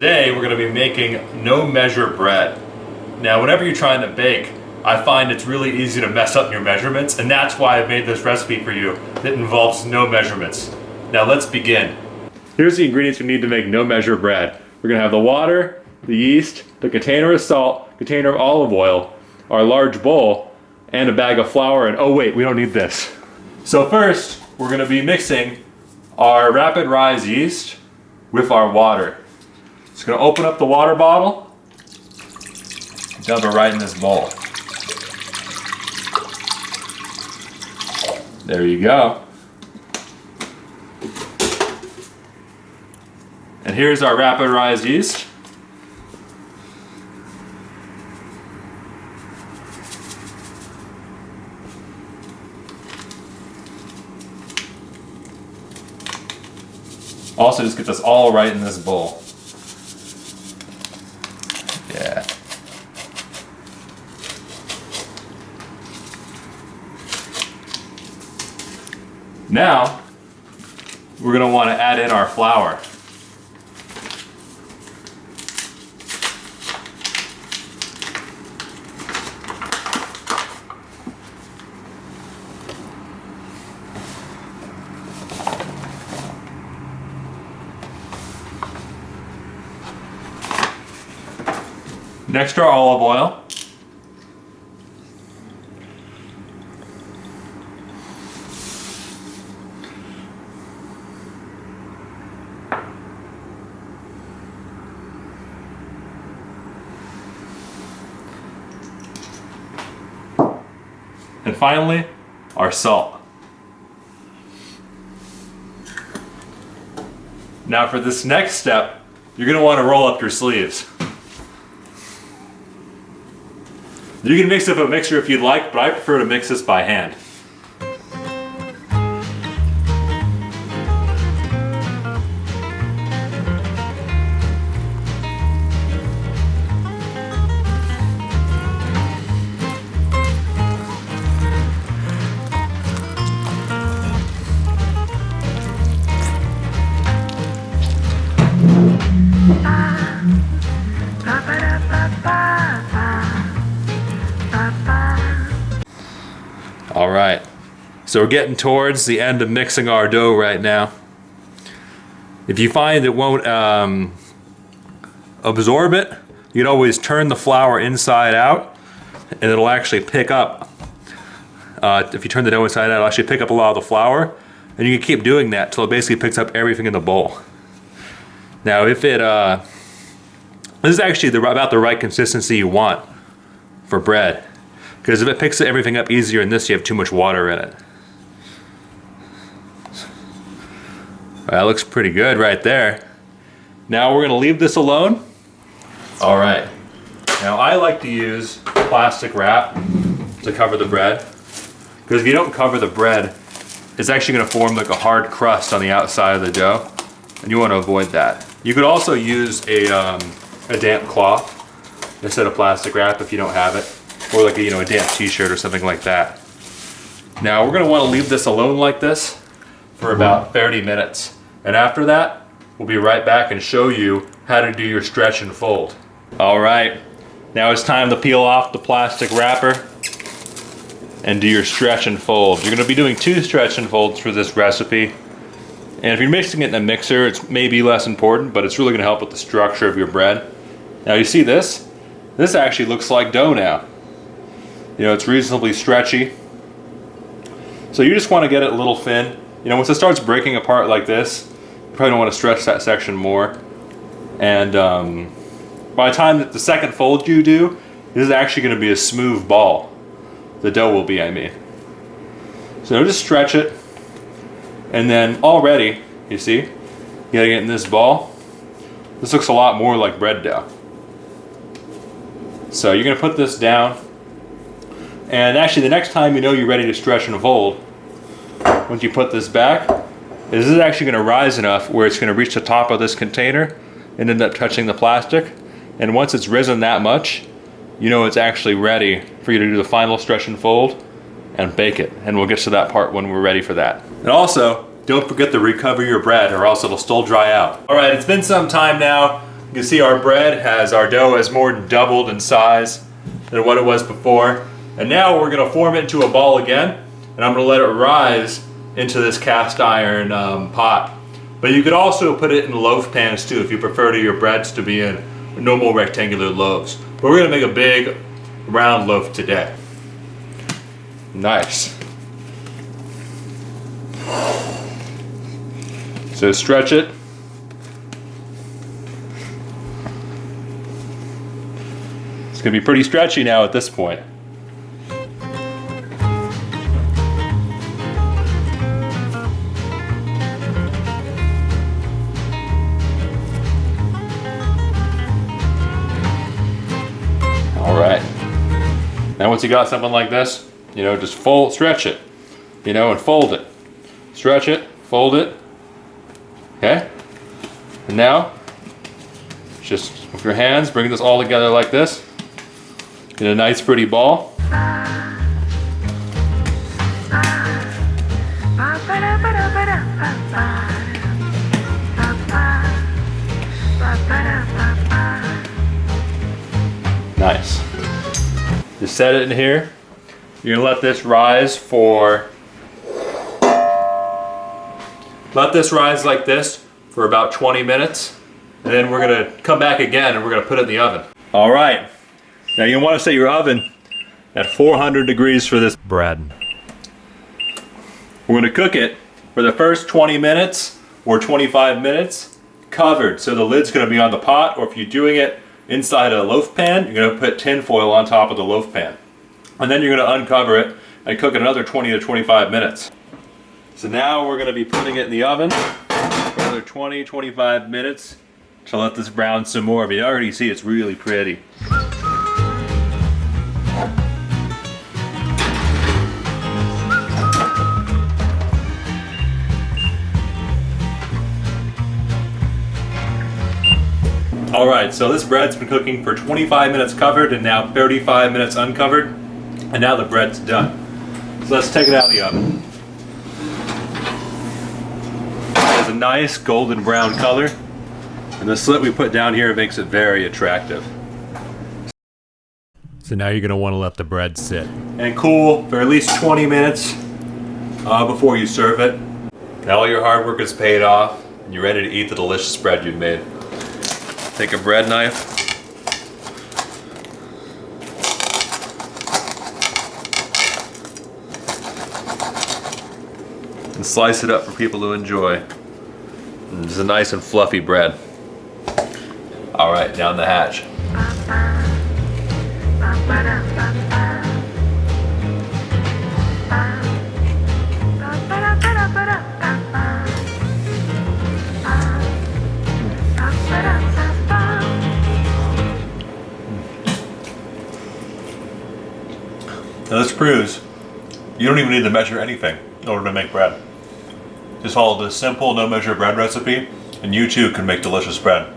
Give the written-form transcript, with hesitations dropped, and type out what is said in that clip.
Today we're going to be making no measure bread. Now whenever you're trying to bake, I find it's really easy to mess up your measurements, and that's why I've made this recipe for you that involves no measurements. Now let's begin. Here's the ingredients we need to make no measure bread. We're going to have the water, the yeast, the container of salt, container of olive oil, our large bowl, and a bag of flour, and oh wait, we don't need this. So first, we're going to be mixing our rapid rise yeast with our water. Just going to open up the water bottle, dump it right in this bowl. There you go. And here's our rapid rise yeast. Also, just get this all right in this bowl. Yeah. Now, we're going to want to add in our flour. Next, our olive oil. And finally, our salt. Now for this next step, you're going to want to roll up your sleeves. You can mix it with a mixer if you'd like, but I prefer to mix this by hand. All right, so we're getting towards the end of mixing our dough right now. If you find it won't absorb it, you can always turn the flour inside out and it'll actually pick up. If you turn the dough inside out, it'll actually pick up a lot of the flour, and you can keep doing that till it basically picks up everything in the bowl. Now if it, this is actually about the right consistency you want for bread. Because if it picks everything up easier than this, you have too much water in it. That looks pretty good right there. Now we're going to leave this alone. All right. Now I like to use plastic wrap to cover the bread. Because if you don't cover the bread, it's actually going to form like a hard crust on the outside of the dough. And you want to avoid that. You could also use a damp cloth instead of plastic wrap if you don't have it. Or like a damp t-shirt or something like that. Now we're going to want to leave this alone like this for about 30 minutes. And after that, we'll be right back and show you how to do your stretch and fold. All right, now it's time to peel off the plastic wrapper and do your stretch and fold. You're going to be doing 2 stretch and folds for this recipe. And if you're mixing it in a mixer, it's maybe less important, but it's really going to help with the structure of your bread. Now you see this? This actually looks like dough now. It's reasonably stretchy. So you just want to get it a little thin. Once it starts breaking apart like this, you probably don't want to stretch that section more. And by the time that the second fold you do, this is actually going to be a smooth ball. The dough will be, I mean. So just stretch it. And then already, you see, getting it in this ball, this looks a lot more like bread dough. So you're going to put this down. And actually, the next time you're ready to stretch and fold, once you put this back, this is actually going to rise enough where it's going to reach the top of this container and end up touching the plastic. And once it's risen that much, it's actually ready for you to do the final stretch and fold and bake it. And we'll get to that part when we're ready for that. And also, don't forget to recover your bread or else it'll still dry out. All right, it's been some time now. You can see our dough has more than doubled in size than what it was before. And now we're gonna form it into a ball again, and I'm gonna let it rise into this cast iron pot. But you could also put it in loaf pans too if you prefer your breads to be in normal rectangular loaves. But we're gonna make a big round loaf today. Nice. So stretch it. It's gonna be pretty stretchy now at this point. All right. Now once you got something like this, you know, just stretch it, you know, and fold it. Stretch it, fold it, okay? And now, just with your hands, bring this all together like this. Get a nice pretty ball. Nice. Just set it in here. You're gonna let this rise like this for about 20 minutes. And then we're gonna come back again and we're gonna put it in the oven. All right. Now you want to set your oven at 400 degrees for this bread. We're going to cook it for the first 20 minutes or 25 minutes covered. So the lid's going to be on the pot, or if you're doing it inside a loaf pan, you're going to put tin foil on top of the loaf pan. And then you're going to uncover it and cook it another 20 to 25 minutes. So now we're going to be putting it in the oven for another 20, 25 minutes to let this brown some more. But you already see it's really pretty. All right, so this bread's been cooking for 25 minutes covered and now 35 minutes uncovered, and now the bread's done. So let's take it out of the oven. It has a nice golden brown color, and the slit we put down here makes it very attractive. So now you're gonna wanna let the bread sit and cool for at least 20 minutes before you serve it. Now all your hard work is paid off, and you're ready to eat the delicious bread you've made. Take a bread knife. And slice it up for people to enjoy. And it's a nice and fluffy bread. All right, down the hatch. Now this proves you don't even need to measure anything in order to make bread. Just follow this simple no measure bread recipe and you too can make delicious bread.